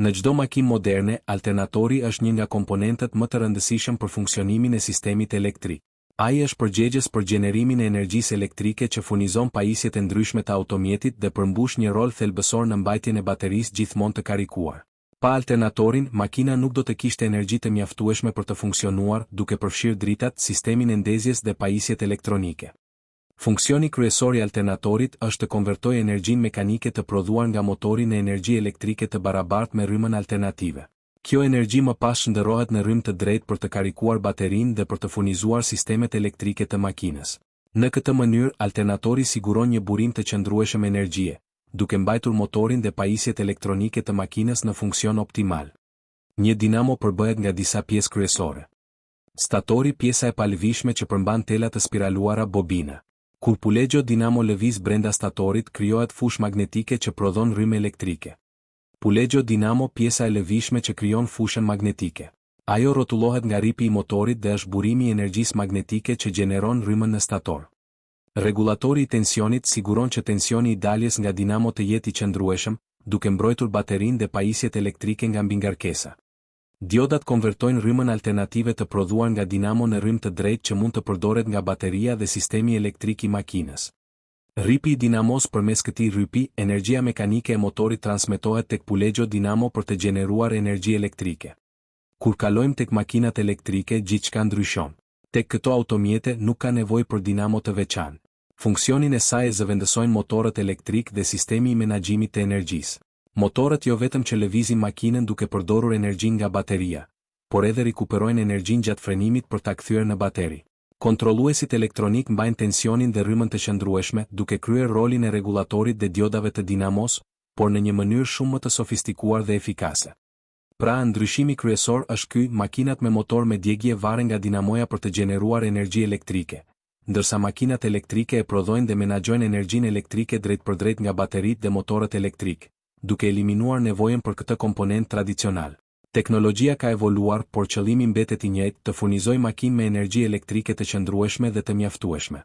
Në çdo makinë moderne, alternatori është një nga komponentët më të rëndësishëm për funksionimin e sistemit elektrik. Ai është përgjegjës për gjenerimin e energjisë elektrike që furnizon pajisjet e ndryshme të automjetit dhe përmbush një rol thelbësor në mbajtjen e baterisë gjithmonë të karikuar. Pa alternatorin, makina nuk do të kishte energji të mjaftueshme për të funksionuar, duke përfshirë dritat, sistemin e ndezjes dhe pajisjet elektronike. Funksioni kryesor i alternatorit është të konvertojë energjinë mekanike të prodhuar nga motori në energji elektrike të barabartë me rrymën alternative. Kjo energji më pas shndërrohet në rrymë të drejtë për të karikuar baterinë dhe për të furnizuar sistemet elektrike të makinës. Në këtë mënyrë, alternatori siguron një burim të qëndrueshëm energjie, duke mbajtur motorin dhe pajisjet elektronike të makinës në funksion optimal. Një dinamo përbëhet nga disa pjesë kryesore. Statori, pjesa e palëvishme që përmban tela të spiraluara bobina. Kur pulegjo dinamo lëviz brenda statorit, krijohet fushë magnetike që prodhon rrymë elektrike. Pulegjo dinamo, pjesa e lëvishme që krijon fushën magnetike. Ajo rrotullohet nga ripi i motorit dhe është burimi i energjisë magnetike që gjeneron rrymën në stator. Rregulatori i tensionit siguron që tensioni i daljes nga dinamo të jetë i qëndrueshëm, duke mbrojtur baterinë dhe pajisjet elektrike nga mbingarkesa. Diodat konvertojnë rrymën alternative të prodhuar nga dinamo në rrymë të drejtë që mund të përdoret nga bateria dhe sistemi elektrik i makinës. Ripi i dinamos, përmes këtij rrypi, energjia mekanike e motorit transmetohet tek pulegjo dinamo për të gjeneruar energji elektrike. Kur kalojmë tek makinat elektrike, gjithçka ndryshon. Tek këto automjete nuk ka nevojë për dinamo të veçantë. Funksionin e saj e zëvendësojnë motorët elektrik dhe sistemi i menaxhimit të energjisë. Motorët jo vetëm që lëvizin makinën duke përdorur energjinë nga bateria, por edhe rikuperojnë energjinë gjatë frenimit për ta kthyer në bateri. Kontrolluesit elektronik mbajnë tensionin dhe rrymën të qëndrueshme, duke kryer rolin e rregullatorit dhe diodave të dinamos, por në një mënyrë shumë më të sofistikuar dhe efikase. Pra, ndryshimi kryesor është ky: makinat me motor me djegje varen nga dinamoja për të gjeneruar energji elektrike, ndërsa makinat elektrike e prodhojnë dhe menaxhojnë energjinë elektrike drejt për drejt nga bateritë dhe motorët elektrik, duke eliminuar nevojën për këtë komponent tradicional. Teknologjia ka evoluar, por qëllimi mbetet i njëjtë: të furnizojë makinë me energji elektrike të qëndrueshme dhe të mjaftueshme.